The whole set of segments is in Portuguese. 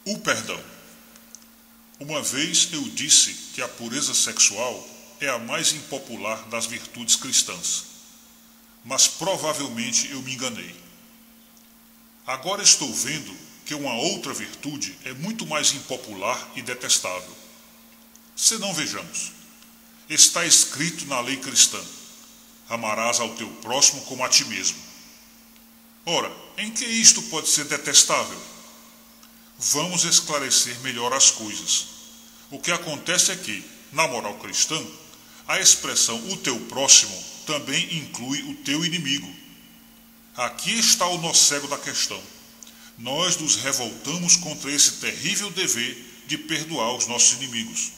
O perdão. Uma vez eu disse que a pureza sexual é a mais impopular das virtudes cristãs, mas provavelmente eu me enganei. Agora estou vendo que uma outra virtude é muito mais impopular e detestável. Senão vejamos. Está escrito na lei cristã: amarás ao teu próximo como a ti mesmo. Ora, em que isto pode ser detestável? Vamos esclarecer melhor as coisas. O que acontece é que, na moral cristã, a expressão o teu próximo também inclui o teu inimigo. Aqui está o nó cego da questão. Nós nos revoltamos contra esse terrível dever de perdoar os nossos inimigos.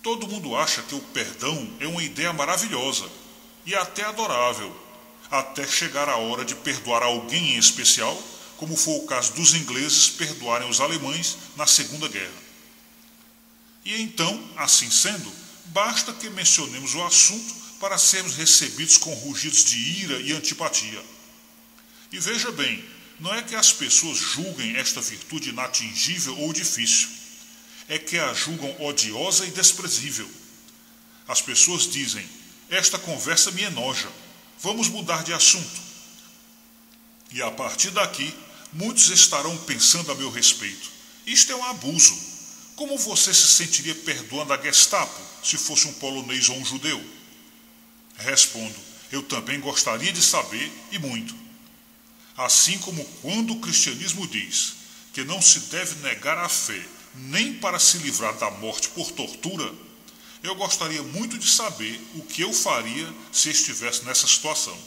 Todo mundo acha que o perdão é uma ideia maravilhosa e até adorável, até chegar a hora de perdoar alguém em especial, como foi o caso dos ingleses perdoarem os alemães na Segunda Guerra. E então, assim sendo, basta que mencionemos o assunto para sermos recebidos com rugidos de ira e antipatia. E veja bem, não é que as pessoas julguem esta virtude inatingível ou difícil, é que a julgam odiosa e desprezível. As pessoas dizem: esta conversa me enoja, vamos mudar de assunto. E a partir daqui, muitos estarão pensando a meu respeito: isto é um abuso. Como você se sentiria perdoando a Gestapo se fosse um polonês ou um judeu? Respondo: eu também gostaria de saber, e muito. Assim como quando o cristianismo diz que não se deve negar a fé nem para se livrar da morte por tortura, eu gostaria muito de saber o que eu faria se estivesse nessa situação.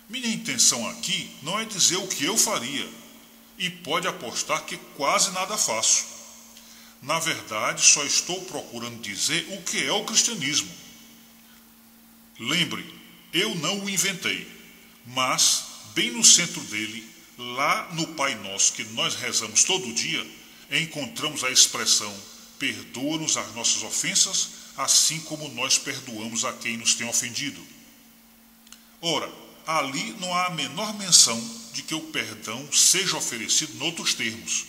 Minha intenção aqui não é dizer o que eu faria, e pode apostar que quase nada faço. Na verdade, só estou procurando dizer o que é o cristianismo. Lembre, eu não o inventei, mas, bem no centro dele, lá no Pai Nosso que nós rezamos todo dia, encontramos a expressão: perdoa-nos as nossas ofensas, assim como nós perdoamos a quem nos tem ofendido. Ora, ali não há a menor menção de que o perdão seja oferecido noutros termos.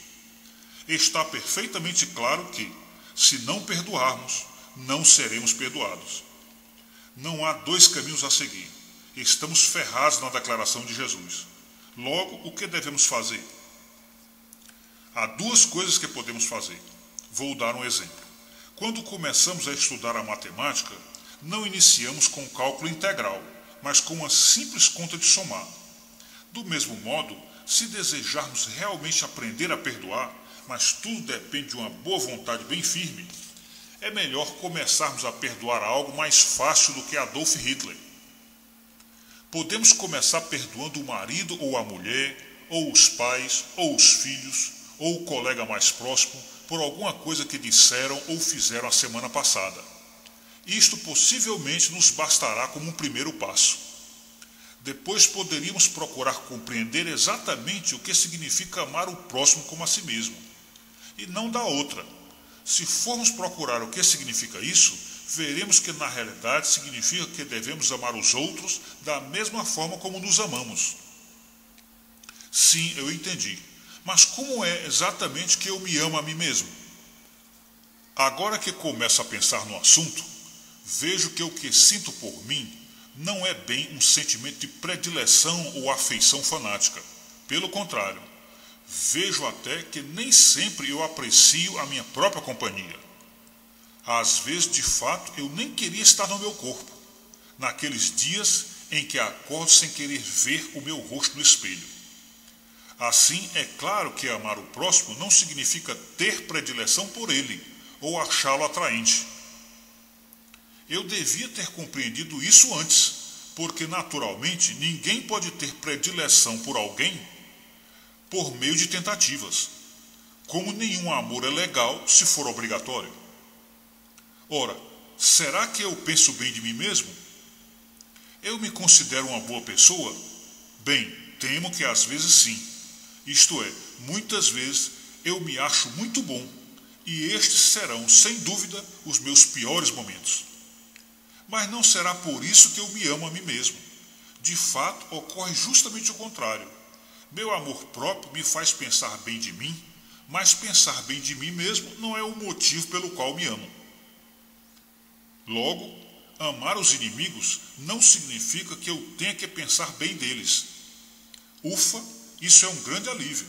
Está perfeitamente claro que, se não perdoarmos, não seremos perdoados. Não há dois caminhos a seguir. Estamos ferrados na declaração de Jesus. Logo, o que devemos fazer? Há duas coisas que podemos fazer. Vou dar um exemplo. Quando começamos a estudar a matemática, não iniciamos com cálculo integral, mas com uma simples conta de somar. Do mesmo modo, se desejarmos realmente aprender a perdoar, mas tudo depende de uma boa vontade bem firme, é melhor começarmos a perdoar algo mais fácil do que Adolf Hitler. Podemos começar perdoando o marido ou a mulher, ou os pais, ou os filhos, ou o colega mais próximo, por alguma coisa que disseram ou fizeram a semana passada. Isto possivelmente nos bastará como um primeiro passo. Depois poderíamos procurar compreender exatamente o que significa amar o próximo como a si mesmo. E não da outra. Se formos procurar o que significa isso, veremos que na realidade significa que devemos amar os outros da mesma forma como nos amamos. Sim, eu entendi. Mas como é exatamente que eu me amo a mim mesmo? Agora que começo a pensar no assunto, vejo que o que sinto por mim não é bem um sentimento de predileção ou afeição fanática. Pelo contrário, vejo até que nem sempre eu aprecio a minha própria companhia. Às vezes, de fato, eu nem queria estar no meu corpo, naqueles dias em que acordo sem querer ver o meu rosto no espelho. Assim, é claro que amar o próximo não significa ter predileção por ele ou achá-lo atraente. Eu devia ter compreendido isso antes, porque naturalmente ninguém pode ter predileção por alguém por meio de tentativas, como nenhum amor é legal se for obrigatório. Ora, será que eu penso bem de mim mesmo? Eu me considero uma boa pessoa? Bem, temo que às vezes sim. Isto é, muitas vezes eu me acho muito bom, e estes serão, sem dúvida, os meus piores momentos. Mas não será por isso que eu me amo a mim mesmo. De fato, ocorre justamente o contrário. Meu amor próprio me faz pensar bem de mim, mas pensar bem de mim mesmo não é o motivo pelo qual me amo. Logo, amar os inimigos não significa que eu tenha que pensar bem deles. Ufa, isso é um grande alívio,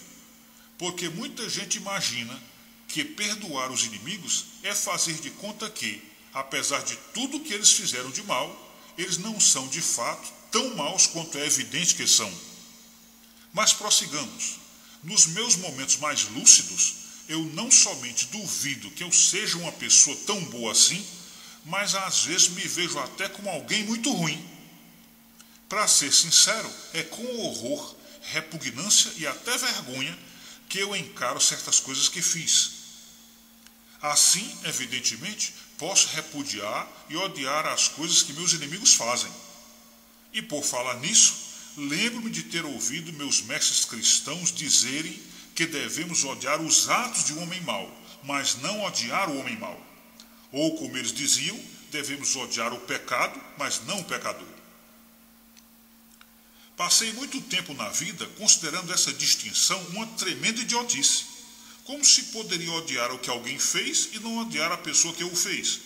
porque muita gente imagina que perdoar os inimigos é fazer de conta que, apesar de tudo que eles fizeram de mal, eles não são de fato tão maus quanto é evidente que são. Mas prossigamos. Nos meus momentos mais lúcidos, eu não somente duvido que eu seja uma pessoa tão boa assim, mas às vezes me vejo até como alguém muito ruim. Para ser sincero, é com horror, repugnância e até vergonha que eu encaro certas coisas que fiz. Assim, evidentemente, posso repudiar e odiar as coisas que meus inimigos fazem. E por falar nisso, lembro-me de ter ouvido meus mestres cristãos dizerem que devemos odiar os atos de um homem mau, mas não odiar o homem mau. Ou, como eles diziam, devemos odiar o pecado, mas não o pecador. Passei muito tempo na vida considerando essa distinção uma tremenda idiotice. Como se poderia odiar o que alguém fez e não odiar a pessoa que o fez?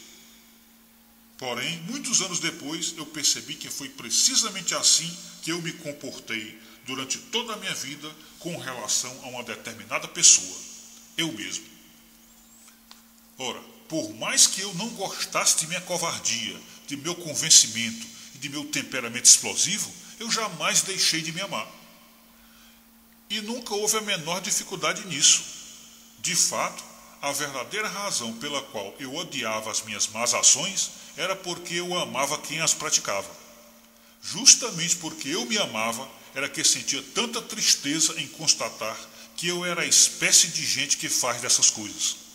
Porém, muitos anos depois, eu percebi que foi precisamente assim que eu me comportei durante toda a minha vida com relação a uma determinada pessoa, eu mesmo. Ora, por mais que eu não gostasse de minha covardia, de meu convencimento e de meu temperamento explosivo, eu jamais deixei de me amar. E nunca houve a menor dificuldade nisso. De fato, a verdadeira razão pela qual eu odiava as minhas más ações era porque eu amava quem as praticava. Justamente porque eu me amava, era que sentia tanta tristeza em constatar que eu era a espécie de gente que faz dessas coisas.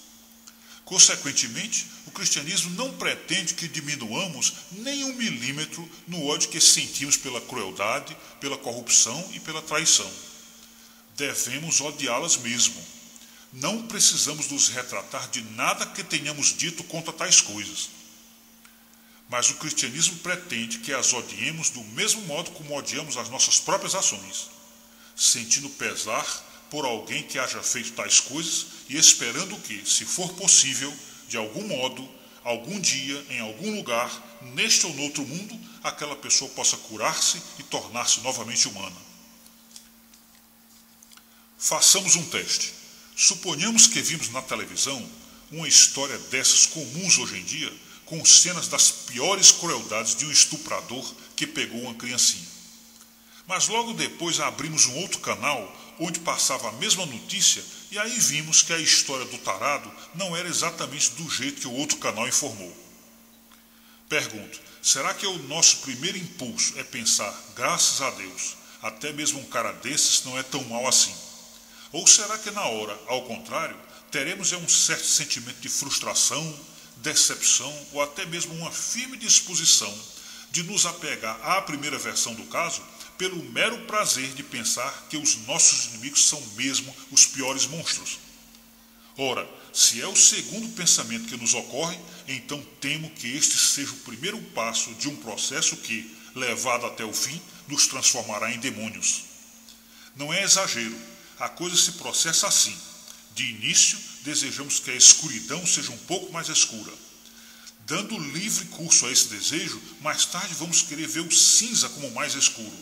Consequentemente, o cristianismo não pretende que diminuamos nem 1 milímetro no ódio que sentimos pela crueldade, pela corrupção e pela traição. Devemos odiá-las mesmo. Não precisamos nos retratar de nada que tenhamos dito contra tais coisas. Mas o cristianismo pretende que as odiemos do mesmo modo como odiamos as nossas próprias ações, sentindo pesar por alguém que haja feito tais coisas e esperando que, se for possível, de algum modo, algum dia, em algum lugar, neste ou noutro mundo, aquela pessoa possa curar-se e tornar-se novamente humana. Façamos um teste. Suponhamos que vimos na televisão uma história dessas comuns hoje em dia, com cenas das piores crueldades de um estuprador que pegou uma criancinha. Mas logo depois abrimos um outro canal onde passava a mesma notícia e aí vimos que a história do tarado não era exatamente do jeito que o outro canal informou. Pergunto, será que o nosso primeiro impulso é pensar, graças a Deus, até mesmo um cara desses não é tão mau assim? Ou será que na hora, ao contrário, teremos um certo sentimento de frustração, decepção ou até mesmo uma firme disposição de nos apegar à primeira versão do caso pelo mero prazer de pensar que os nossos inimigos são mesmo os piores monstros? Ora, se é o segundo pensamento que nos ocorre, então temo que este seja o primeiro passo de um processo que, levado até o fim, nos transformará em demônios. Não é exagero, a coisa se processa assim. De início, desejamos que a escuridão seja um pouco mais escura. Dando livre curso a esse desejo, mais tarde vamos querer ver o cinza como mais escuro.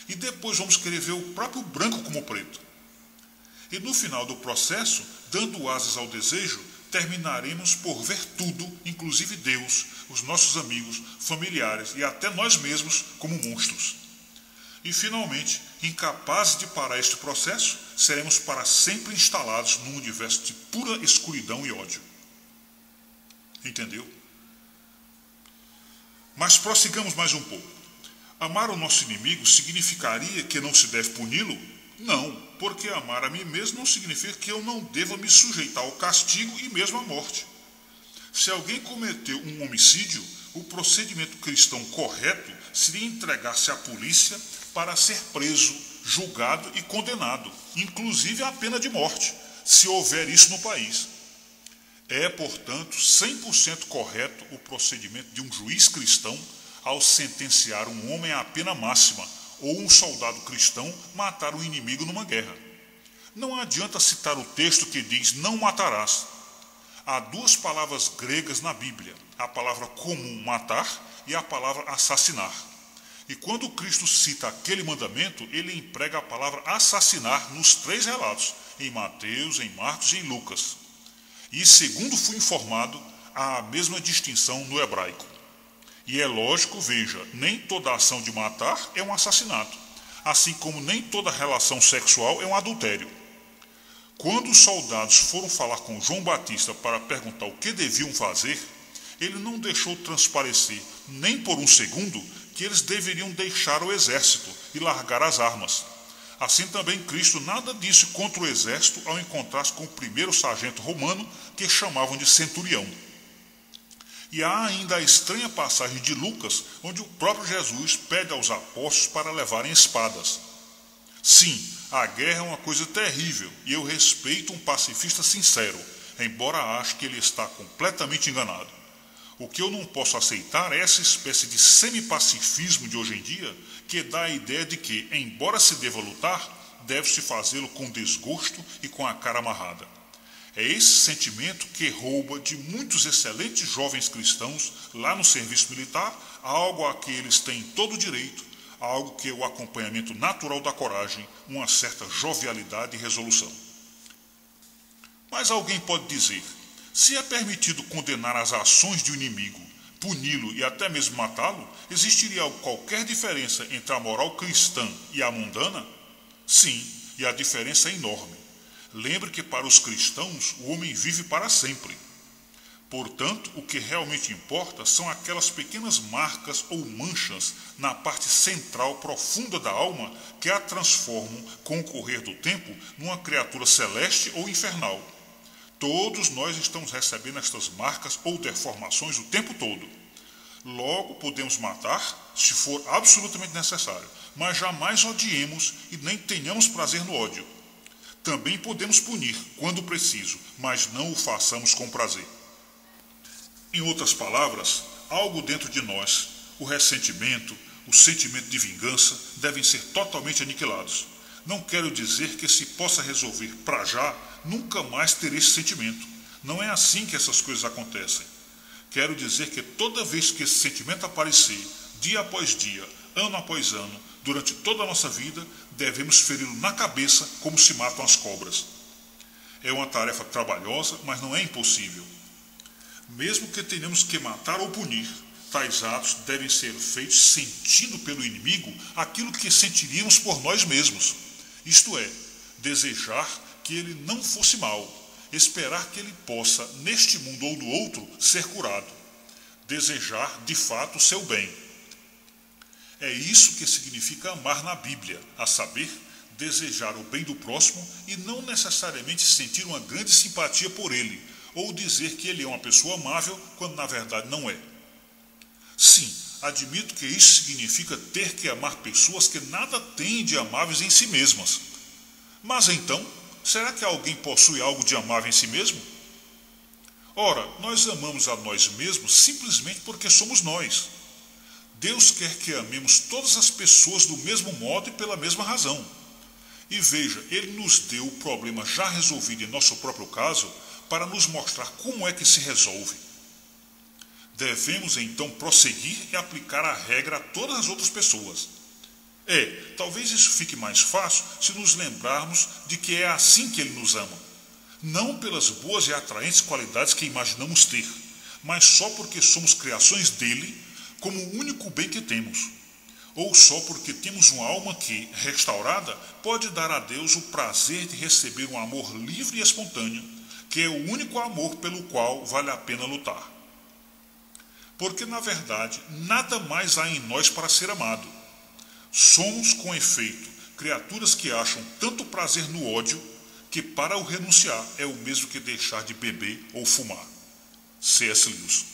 E depois vamos querer ver o próprio branco como preto. E no final do processo, dando asas ao desejo, terminaremos por ver tudo, inclusive Deus, os nossos amigos, familiares e até nós mesmos como monstros. E finalmente, incapazes de parar este processo, seremos para sempre instalados num universo de pura escuridão e ódio. Entendeu? Mas prossigamos mais um pouco. Amar o nosso inimigo significaria que não se deve puni-lo? Não, porque amar a mim mesmo não significa que eu não deva me sujeitar ao castigo e mesmo à morte. Se alguém cometeu um homicídio, o procedimento cristão correto seria entregar-se à polícia para ser preso, julgado e condenado, inclusive à pena de morte, se houver isso no país. É, portanto, 100% correto o procedimento de um juiz cristão ao sentenciar um homem à pena máxima, ou um soldado cristão matar um inimigo numa guerra. Não adianta citar o texto que diz não matarás. Há duas palavras gregas na Bíblia, a palavra comum matar e a palavra assassinar. E quando Cristo cita aquele mandamento, ele emprega a palavra assassinar nos 3 relatos, em Mateus, em Marcos e em Lucas. E segundo fui informado, há a mesma distinção no hebraico. E é lógico, veja, nem toda ação de matar é um assassinato, assim como nem toda relação sexual é um adultério. Quando os soldados foram falar com João Batista para perguntar o que deviam fazer, ele não deixou transparecer, nem por um segundo, que eles deveriam deixar o exército e largar as armas. Assim também Cristo nada disse contra o exército ao encontrar-se com o primeiro sargento romano, que chamavam de centurião. E há ainda a estranha passagem de Lucas, onde o próprio Jesus pede aos apóstolos para levarem espadas. Sim, a guerra é uma coisa terrível e eu respeito um pacifista sincero, embora ache que ele está completamente enganado. O que eu não posso aceitar é essa espécie de semipacifismo de hoje em dia, que dá a ideia de que, embora se deva lutar, deve-se fazê-lo com desgosto e com a cara amarrada. É esse sentimento que rouba de muitos excelentes jovens cristãos lá no serviço militar algo a que eles têm todo o direito, algo que é o acompanhamento natural da coragem, uma certa jovialidade e resolução. Mas alguém pode dizer, se é permitido condenar as ações de um inimigo, puni-lo e até mesmo matá-lo, existiria qualquer diferença entre a moral cristã e a mundana? Sim, e a diferença é enorme. Lembre que para os cristãos o homem vive para sempre. Portanto, o que realmente importa são aquelas pequenas marcas ou manchas na parte central profunda da alma que a transformam, com o correr do tempo, numa criatura celeste ou infernal. Todos nós estamos recebendo estas marcas ou deformações o tempo todo. Logo, podemos matar, se for absolutamente necessário, mas jamais odiemos e nem tenhamos prazer no ódio. Também podemos punir, quando preciso, mas não o façamos com prazer. Em outras palavras, algo dentro de nós, o ressentimento, o sentimento de vingança, devem ser totalmente aniquilados. Não quero dizer que se possa resolver para já, nunca mais ter esse sentimento. Não é assim que essas coisas acontecem. Quero dizer que toda vez que esse sentimento aparecer, dia após dia, ano após ano, durante toda a nossa vida, devemos feri-lo na cabeça como se matam as cobras. É uma tarefa trabalhosa, mas não é impossível. Mesmo que tenhamos que matar ou punir, tais atos devem ser feitos sentindo pelo inimigo aquilo que sentiríamos por nós mesmos. Isto é, desejar que ele não fosse mal, esperar que ele possa, neste mundo ou no outro, ser curado. Desejar, de fato, o seu bem. É isso que significa amar na Bíblia, a saber, desejar o bem do próximo e não necessariamente sentir uma grande simpatia por ele, ou dizer que ele é uma pessoa amável, quando na verdade não é. Sim, admito que isso significa ter que amar pessoas que nada têm de amáveis em si mesmas. Mas então, será que alguém possui algo de amável em si mesmo? Ora, nós amamos a nós mesmos simplesmente porque somos nós. Deus quer que amemos todas as pessoas do mesmo modo e pela mesma razão. E veja, Ele nos deu o problema já resolvido em nosso próprio caso para nos mostrar como é que se resolve. Devemos então prosseguir e aplicar a regra a todas as outras pessoas. Talvez isso fique mais fácil se nos lembrarmos de que é assim que Ele nos ama. Não pelas boas e atraentes qualidades que imaginamos ter, mas só porque somos criações dEle como o único bem que temos. Ou só porque temos uma alma que, restaurada, pode dar a Deus o prazer de receber um amor livre e espontâneo, que é o único amor pelo qual vale a pena lutar. Porque, na verdade, nada mais há em nós para ser amado. Somos, com efeito, criaturas que acham tanto prazer no ódio que para o renunciar é o mesmo que deixar de beber ou fumar. C.S. Lewis.